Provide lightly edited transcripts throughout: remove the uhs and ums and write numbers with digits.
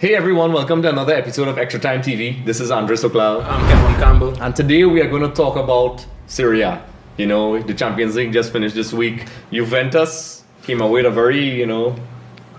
Hey everyone, welcome to another episode of Extra Time TV. This is Andres Oklal. I'm Kevin Campbell. And today we are going to talk about Serie. You know, the Champions League just finished this week. Juventus came away with a very,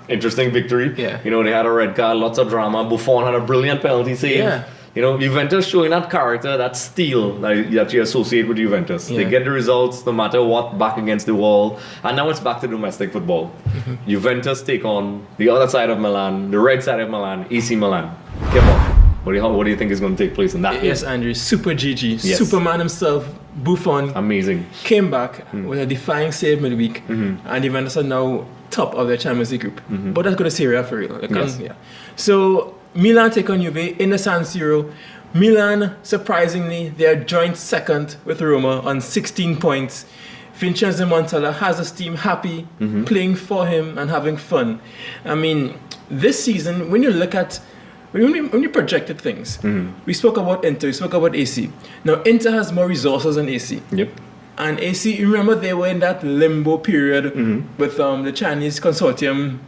interesting victory. Yeah. You know, they had a red card, lots of drama. Buffon had a brilliant penalty save. Yeah. You know, Juventus showing that character, that steel that you associate with Juventus. Yeah. They get the results no matter what, back against the wall. And now it's back to domestic football. Mm-hmm. Juventus take on the other side of Milan, the red side of Milan, AC Milan. Come on. What do you think is going to take place in that game? Yes, Andrew, Super GG, Yes. Superman himself, Buffon, Amazing. came back with a defying save midweek, Mm-hmm. and Juventus are now top of their Champions League group. But that's going to Serie for real. Yes. Yeah. So Milan take on Juve in the San Siro. Milan, surprisingly, they are joint second with Roma on 16 points. Vincenzo Montella has his team happy, playing for him and having fun. I mean, this season, when you look at when you projected things, we spoke about Inter, we spoke about AC. Now, Inter has more resources than AC. Yep. And AC, you remember they were in that limbo period with the Chinese consortium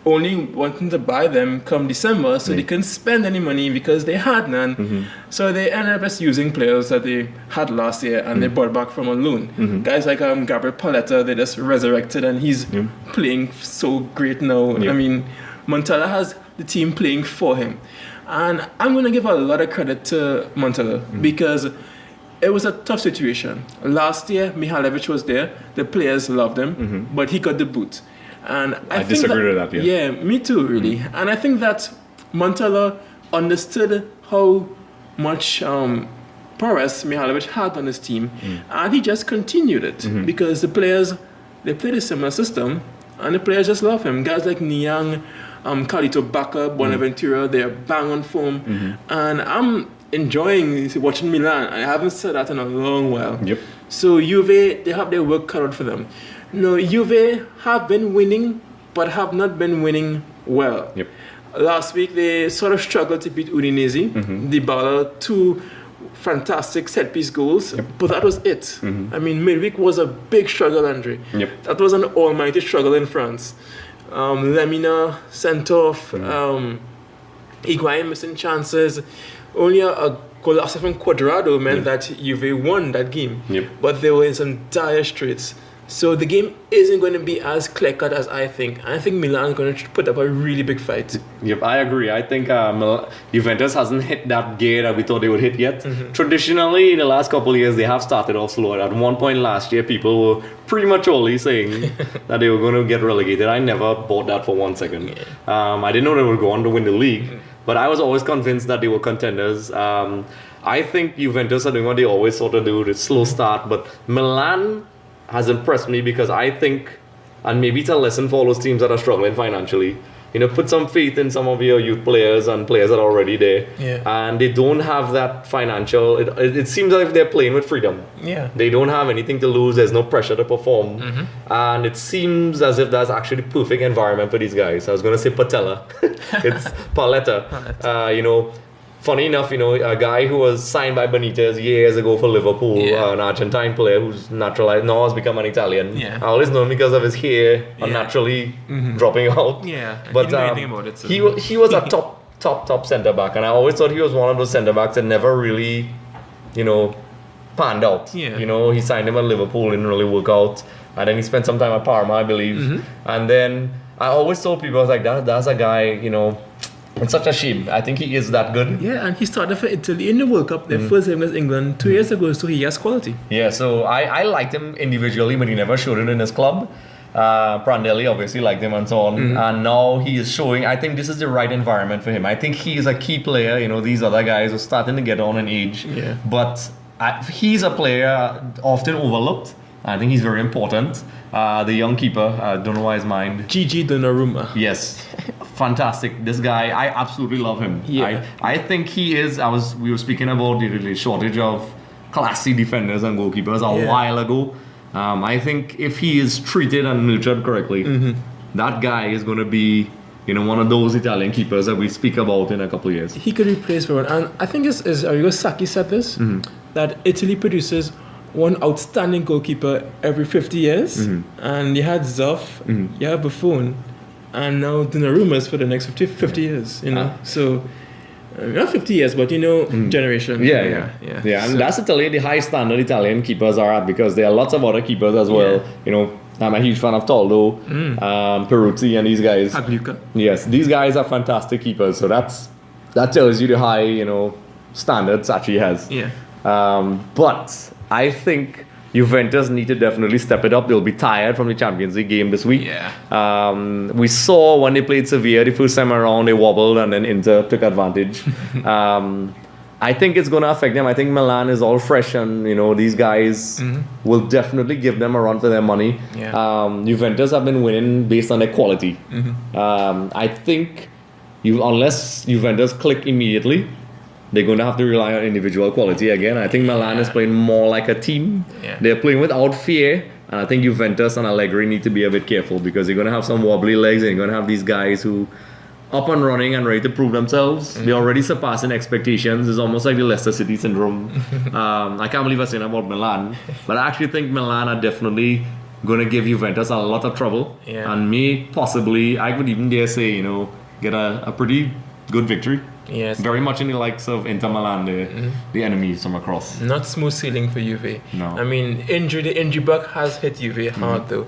only wanting to buy them come December, so they couldn't spend any money because they had none. So they ended up just using players that they had last year and they brought back from a loan. Guys like Gabriel Paletta, they just resurrected and he's playing so great now. Yep. I mean, Montella has the team playing for him. And I'm going to give a lot of credit to Montella because it was a tough situation. Last year, Mihailovic was there. The players loved him, but he got the boot. And I think disagree with that, yeah. Yeah, me too, really. And I think that Montella understood how much prowess Mihailovic had on his team, and he just continued it because the players, they played a similar system, and the players just love him. Guys like Niang, Carlito Bacca, Bonaventura, they're bang on form, and I'm enjoying watching Milan. I haven't said that in a long while. Yep. So Juve, they have their work cut out for them. No, Juve have been winning, but have not been winning well. Yep. Last week they sort of struggled to beat Udinese. Dybala, 2 fantastic set-piece goals, but that was it. I mean, midweek was a big struggle, Andre. Yep. That was an almighty struggle in France. Lemina sent off, Higuain missing chances. Only a Colosseum and Quadrado meant that Juve won that game. Yep. But they were in some dire straits. So the game isn't going to be as clear-cut as I think. I think Milan is going to put up a really big fight. Yep, I agree. I think Juventus hasn't hit that gear that we thought they would hit yet. Traditionally, in the last couple of years, they have started off slow. At one point last year, people were prematurely saying that they were going to get relegated. I never bought that for 1 second. I didn't know they would go on to win the league, but I was always convinced that they were contenders. I think Juventus are doing what they always sort of do, the slow start, but Milan has impressed me because I think, and maybe it's a lesson for all those teams that are struggling financially, put some faith in some of your youth players and players that are already there. Yeah. And they don't have that financial, it seems like they're playing with freedom. Yeah. They don't have anything to lose, there's no pressure to perform. And it seems as if that's actually the perfect environment for these guys. I was going to say Patella, it's Paletta. Funny enough, a guy who was signed by Benitez years ago for Liverpool, an Argentine player who's naturalized, now has become an Italian. Yeah. I always know him because of his hair unnaturally dropping out. Yeah, But I didn't know anything about it. So. he was a top centre back, and I always thought he was one of those centre backs that never really, panned out. Yeah. He signed him at Liverpool, didn't really work out, and then he spent some time at Parma, I believe. And then I always told people, I was like, that's a guy, it's such a shame. I think he is that good. Yeah, and he started for Italy in the World Cup, their first game against England 2 years ago, so he has quality. Yeah, so I liked him individually, but he never showed it in his club. Prandelli obviously liked him and so on. And now he is showing, I think this is the right environment for him. I think he is a key player. These other guys are starting to get on in age. Yeah. But he's a player often overlooked. I think he's very important. The young keeper, I don't know why his mind. Gigi Donnarumma. Yes, fantastic. This guy, I absolutely love him. Yeah. I think he is. We were speaking about the shortage of classy defenders and goalkeepers a while ago. I think if he is treated and nurtured correctly, that guy is going to be, one of those Italian keepers that we speak about in a couple of years. He could replace for one, and I think it's Arrigo Sacchi said this, that Italy produces one outstanding goalkeeper every 50 years, and you had Zoff, you had Buffon, and now Donnarumma's for the next 50 years, you know. So, not 50 years, but generation. Yeah. And So, that's the high standard Italian keepers are at, because there are lots of other keepers as well. You know, I'm a huge fan of Toldo, Peruzzi, and these guys. Pagliuca. Yes, these guys are fantastic keepers. So that tells you the high, standards Sachi has. Yeah. But I think Juventus need to definitely step it up. They'll be tired from the Champions League game this week. Yeah. We saw when they played Sevilla the first time around, they wobbled and then Inter took advantage. I think it's going to affect them. I think Milan is all fresh, and these guys will definitely give them a run for their money. Yeah. Juventus have been winning based on their quality. I think unless Juventus click immediately, they're going to have to rely on individual quality again. I think Milan is playing more like a team. Yeah. They're playing without fear. And I think Juventus and Allegri need to be a bit careful, because you're going to have some wobbly legs, and you're going to have these guys who up and running and ready to prove themselves. They're already surpassing expectations. It's almost like the Leicester City syndrome. I can't believe I'm saying about Milan. But I actually think Milan are definitely going to give Juventus a lot of trouble. Yeah. And may possibly, I would even dare say, get a pretty good victory. Yes. Very much in the likes of Inter Milan, the enemies from across. Not smooth sailing for Juve. No. I mean, the injury bug has hit Juve hard though.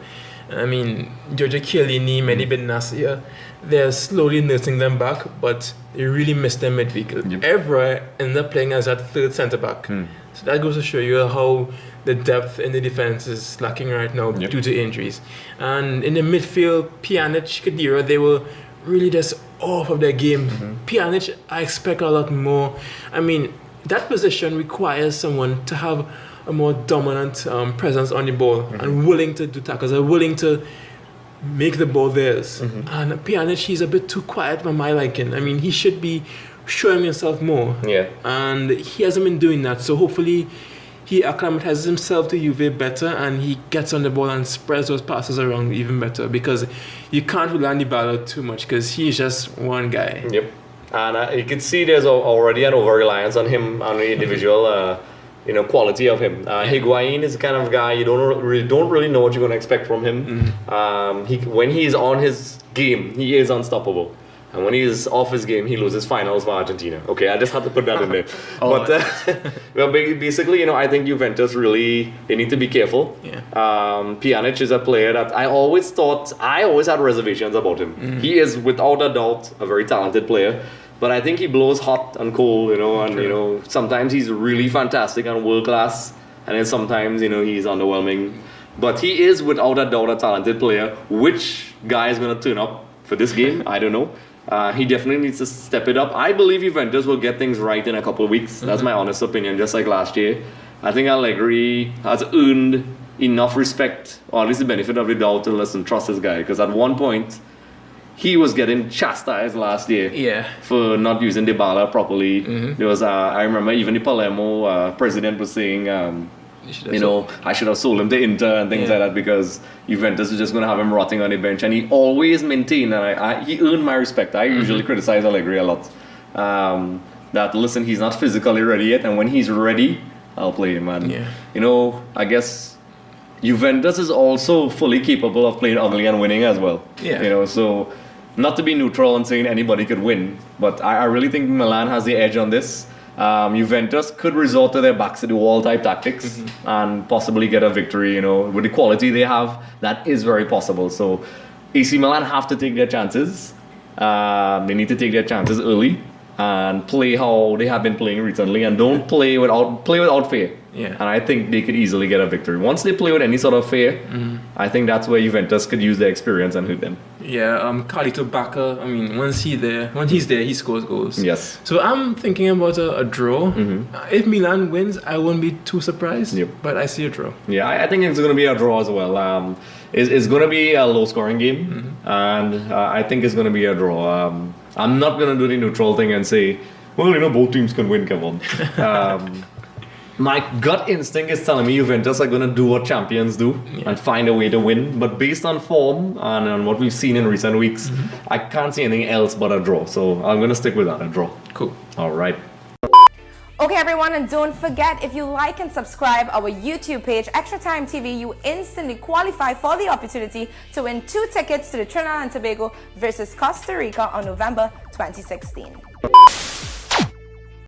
I mean, Giorgio Chiellini, Mehdi Ben Nasser, they're slowly nursing them back, but they really miss their midweek. Evra ended up playing as that third centre back. So that goes to show you how the depth in the defense is lacking right now due to injuries. And in the midfield, Pjanic, Khedira, they were really just off of their game. Pjanic, I expect a lot more. I mean, that position requires someone to have a more dominant presence on the ball and willing to do tackles and willing to make the ball theirs. And Pjanic, he's a bit too quiet for my liking. I mean, he should be showing himself more. Yeah. And he hasn't been doing that. So hopefully he acclimatizes himself to Juve better, and he gets on the ball and spreads those passes around even better, because you can't rely on Dybala too much, because he's just one guy. Yep. And you can see there's already an over-reliance on him, on the individual quality of him. Higuain is the kind of guy you don't really know what you're going to expect from him. When he's on his game, he is unstoppable. And when he's off his game, he loses finals for Argentina. Okay, I just had to put that in there. Well, basically, I think Juventus really, they need to be careful. Yeah. Pjanic is a player that I always had reservations about him. He is, without a doubt, a very talented player. But I think he blows hot and cold, and sometimes he's really fantastic and world class, and then sometimes he's underwhelming. But he is, without a doubt, a talented player. Which guy is going to turn up for this game? I don't know. He definitely needs to step it up. I believe Juventus will get things right in a couple of weeks. That's my honest opinion, just like last year. I think Allegri has earned enough respect, or at least the benefit of the doubt, to listen, trust this guy. Because at one point, he was getting chastised last year for not using Dybala properly. There was, I remember even the Palermo president was saying, I should have sold him to Inter and things like that, because Juventus is just going to have him rotting on the bench. And he always maintained, and he earned my respect. I usually criticize Allegri a lot. That, listen, he's not physically ready yet, and when he's ready, I'll play him. And, I guess Juventus is also fully capable of playing ugly and winning as well. So not to be neutral and saying anybody could win, but I really think Milan has the edge on this. Juventus could resort to their backs to the wall type tactics and possibly get a victory. With the quality they have, that is very possible. So AC Milan have to take their chances. They need to take their chances early and play how they have been playing recently, and don't play without fear. And I think they could easily get a victory. Once they play with any sort of fear, I think that's where Juventus could use their experience and hit them. Carlito Bacca, I mean, when he's there, he scores goals. Yes. So I'm thinking about a draw. If Milan wins, I won't be too surprised, but I see a draw. Yeah, I think it's going to be a draw as well. It's going to be a low-scoring game, and I think it's going to be a draw. I'm not going to do the neutral thing and say, well, both teams can win, come on. My gut instinct is telling me Juventus are going to do what champions do and find a way to win. But based on form and on what we've seen in recent weeks, I can't see anything else but a draw. So I'm going to stick with that, a draw. Cool. All right. Okay, everyone, and don't forget, if you like and subscribe our YouTube page, Extra Time TV, you instantly qualify for the opportunity to win 2 tickets to the Trinidad and Tobago versus Costa Rica on November 2016.